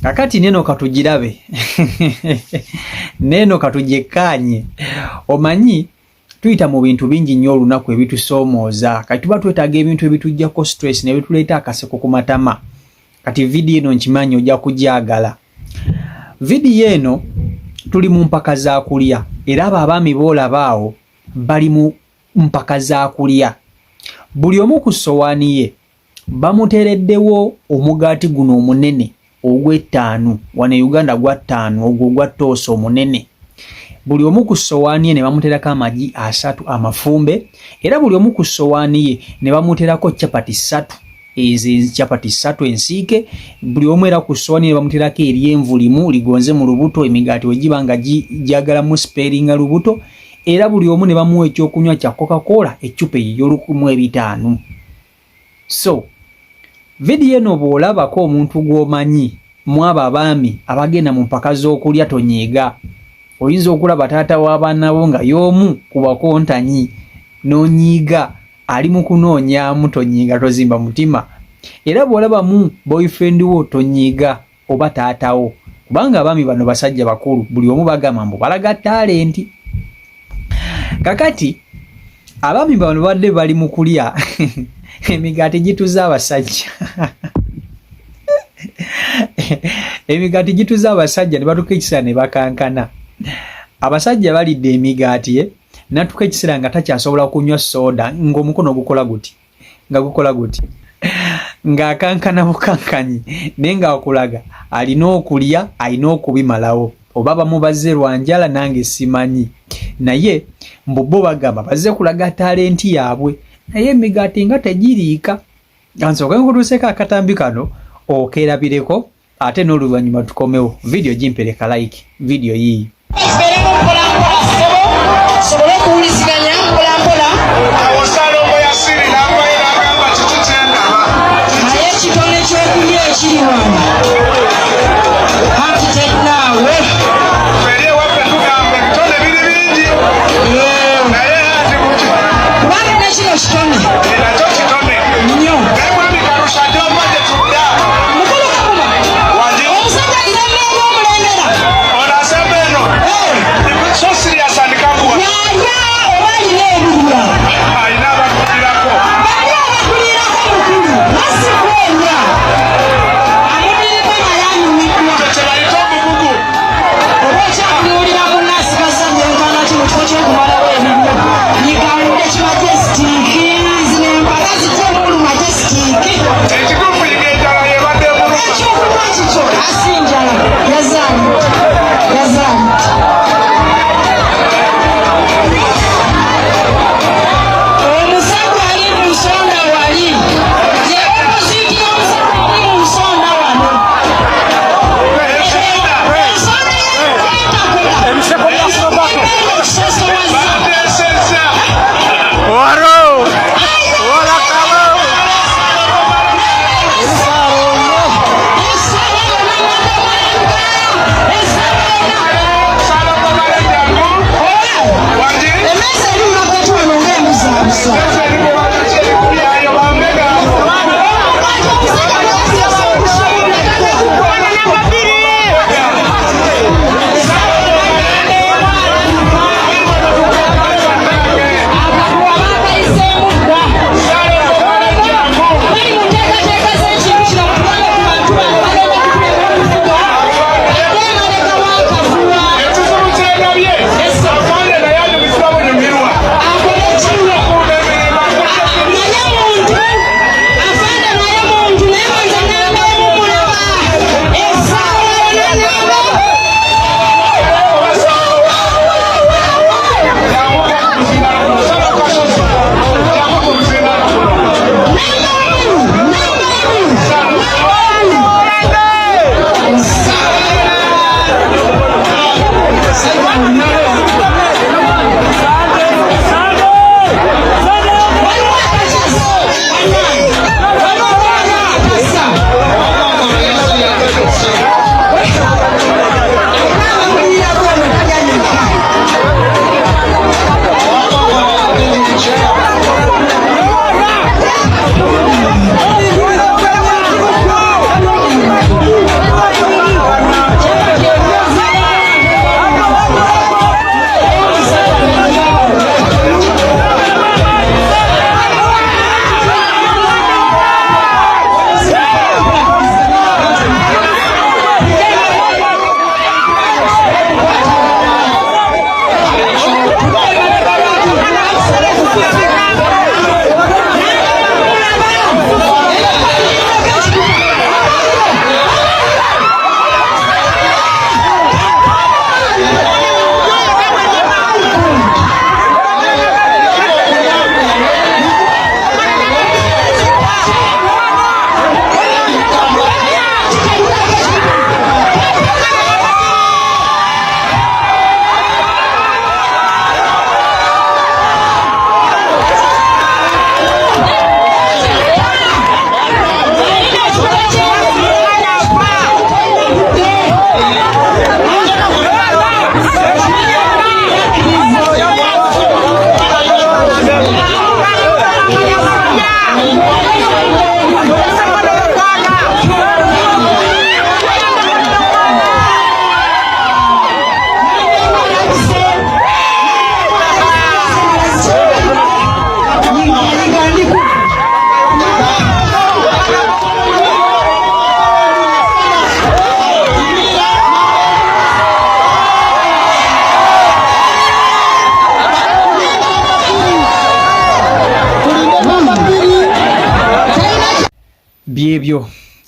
kakati neno katugirabe neno katujekanye omanyi tuyita mu bintu bingi nnyo olunaku ebitusoomooza kati tuba twetaaga ebintu ebitujjako stress ne bituleeta akaseko ku matama kati vidiyo eno nkimanyi ojja kugyagala vidiyo eno tuli mu mpaka za kulya era abo abaami boolaba awo bali mu mpaka za kulya buli omu ku ssowaani ye bamuteereddewo omugaati guno omunene ogw'ettaano wano e Uganda gwa ttaano ogwo gwa ttoosi omunene buli omu ku ssowaani ye ne bamuteerako amagi 3 amafumbe era buli omu ku ssowaani ye ne bamuteerako capati 3 ezo capati 3 ensiike buli omu era ku ssowaani ne bamuteerako eryenvu limu ligonze mu lubuto emigaati we giba nga gyagalamu speringa lubuto era buli omu ne bamuwa ekyokunywa kya Coca-Cola eccupa ey'olukumi 500 so vidiyo eno bw'olabako omuntu gw'omanyi mu abo abaami abagenda mu mpaka z'okulya tonyiiga oyinza okulaba taata w'abaana bo nga y'omu ku bakontanyi n'onyiiga ali mu kunoonyaamu tonyiiga tozimba mutima era bw'olabamu boyfriend wo tonyiiga oba taatawo kubanga abaami bano basajja bakulu buli omu bagamba mbu balaga talenti kakati abaami bano badde bali mu kulya emigaati gituza abasajja emigaati gituza abasajja ne batuka ekiseera ne bakankana abasajja balidde emigaati natuka ekiseera nga takyasobola kunywa soda ng'omukono gukola guti ng'akankana bukankanyi naye ng'akulaga alina okulya alina okubimalawo oba bamubaze lwa njala nange simanyi naye mbu bo bagamba bazze kulaga talenti yaabwe naye emigaati nga tegiriika ansooka nkutuuseko akatambi kano okeerabireko ate n'oluvannyuma tukomewo vidiyo gimpereka like vidiyo yiyi sobole kuwuliziganya mpolampola naye ekitone kyokulya ekiri wano akitenawe kubanga nekino kitone nnyo omusajja giremmeeba omulembera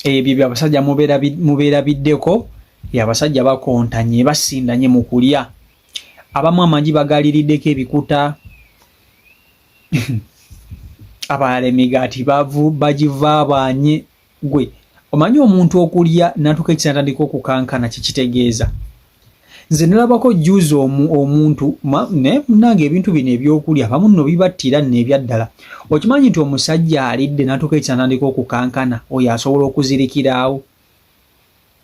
Ebyo abasajja mubeera biddeko, abasajja bakontanye basindanye mu kulya. Abamu amagi bagaliiriddeko ebikuta, abalala emigaati bagivaabanye. Gwe omanyi omuntu okulya natuka ekisantandika okukankana kikitegeeza. Nze nalabako juzi omuntu nange ebintu bino ebyokulya abamu nno bibattira n'ebyaddala. Okimanyi nti omusajja alidde natuka ekisantandika okukankana, oyo asobola okuzirikiraawo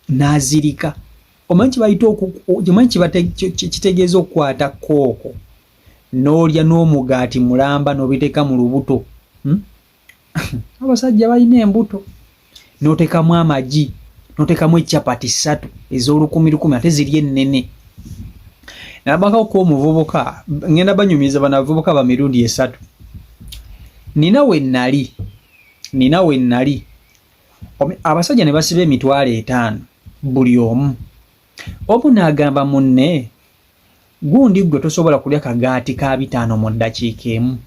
n'azirika. Omanyi kitegeeza okukwata kooko n'olya n'omugaati mulamba n'obiteeka mu lubuto. Abasajja balina embuto, n'oteekamu amagi, n'oteekamu ekyapati 3 ez'olukumi ate ziri ennene. Nalabako ko omuvubuka, ngenda banyumiza bano abavubuka ba mirundi 3. Nina we nnali abasajja ne basiba emitwalo 5 buli omu. Omu n'agamba munne, gundi gwe tosobola kulya kagaati ka 5 mu ddakiika emu.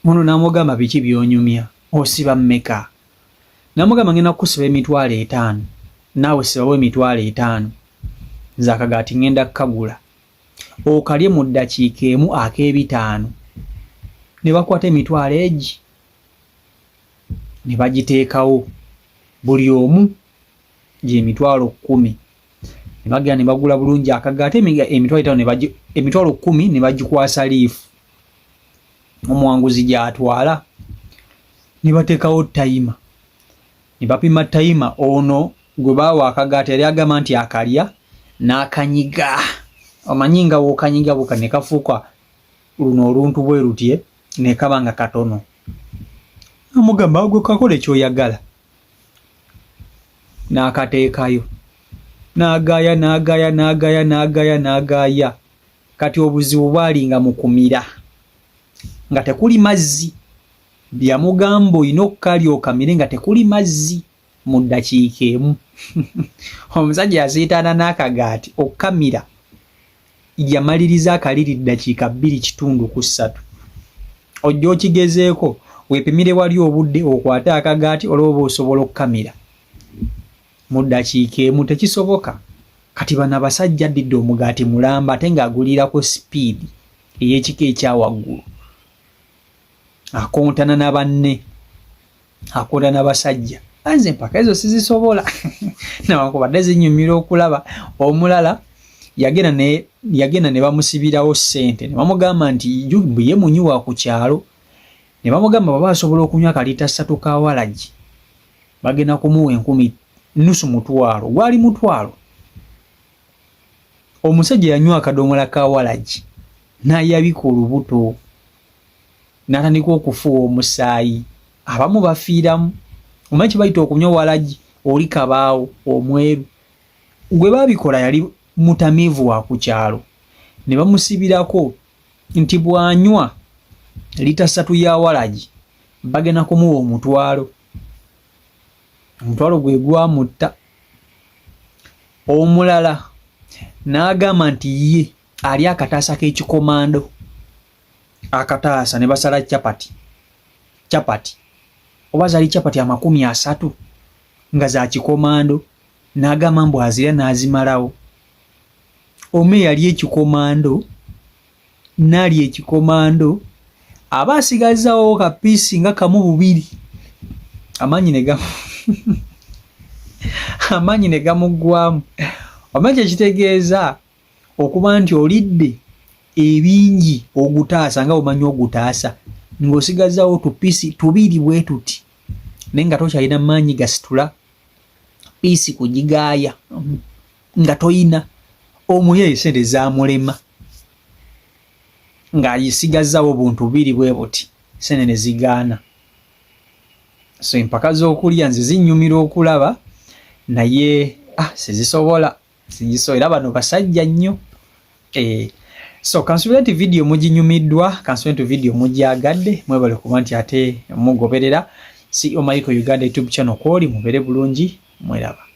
Muno n'amugamba biki by'onyumya, osiba mmeka? N'amugamba ngenda kukusiba emitwalo 5, naawe sibawo emitwalo 5, nze akagaati ngenda kukagula okalye mu ddakiika emu ak'ebitaano. Ne bakwata emitwalo egi ne bagiteekawo buli omu gy'emitwalo 10. Ne bagenda ne bagula bulungi akagaati emitwalo 5 emitwalo 10 ne bagikwasa liifu omuwanguzi gy'atwala. Ne bateekawo tayima, ne bapima tayima. Ono gwe baawa akagaati yali agamba nti akalya n'akanyiga. Omanyi nga w'okanyiga buka ne kafuuka luno oluntu bwe lutye ne kaba nga katono. Amugamba gwe kakola ekyoyagala. N'akateekayo n'agaaya. Kati obuzibu bwalinga mu kumira nga tekuli mazzi. Byamugamba olina okukalya okamire nga tekuli mazzi mu ddakiika emu. Omusajja yasiitaana n'akagaati okukamira, yamaliriza akaliri ddakiika 2.3. Ojja okigezeeko weepimire wali obudde okwate akagaati olwoba osobola okukamira mu ddakiika emu. Tekisoboka. Kati bano abasajja addidde omugaati mulamba ate ng'agulirako sipiidi ey'ekika ekyawaggulu. Akontana na banne, akontana n'abasajja. Anze empaka ezo sizisobola. Newankubadde zinyumira okulaba. Omulala yagenda ne bamusibirawo ssente. Ne bamugamba nti ye munyuwa ku kyalo. Ne bamugamba baba asobola okunywa kalita 3 ka walagi, bagenda kumuwa 10,000 gwali mutwalo. Omusajja yanywa akadomola ka walagi n'ayabika olubuto, n'atandika okufuwa omusaayi. Abamu bafiiramu. Omanyi kye bayita okunywa walagi, oli kabaawo omweru. Gwe baabikola yali mutamiivu wa ku kyalo. Ne bamusibirako nti bw'anywa lita 3 ya walagi bagenda kumuwa omutwalo. Omutwalo gwe gwamutta. Omulala n'agamba nti ye ali akataasa k'ekikomando. Akataasa ne basala capati oba zaali capati 30 nga za kikomando. N'agamba mbu azira n'azimalawo. Ome yali ekikomando n'ali ekikomando aba asigazzawo kapiisi nga kamu 2. Amaanyi ne gamuggwamu. Omanyi ekitegeeza okuba nti olidde ebingi ogutaasa nga omanyi ogutaasa ng'osigazzawo tupiisi 2 bwe tuti, naye nga tokyalina maanyi gasitula piisi kugigaaya. nga toyina omuye sente zamulema nga ayisigazawo buntu biri bwe buti sente ne zigaana. So empaka z'okulya nze zinnyumira okulaba naye sizisobola sigisobola bano basajja nnyo. So kansubira nti video muginyumiddwa, kansubira nti video mugyagadde, mwebale kuba nti ate mugoberera CEO Michael Uganda YouTube channel kwoli mubere bulungi mweraba.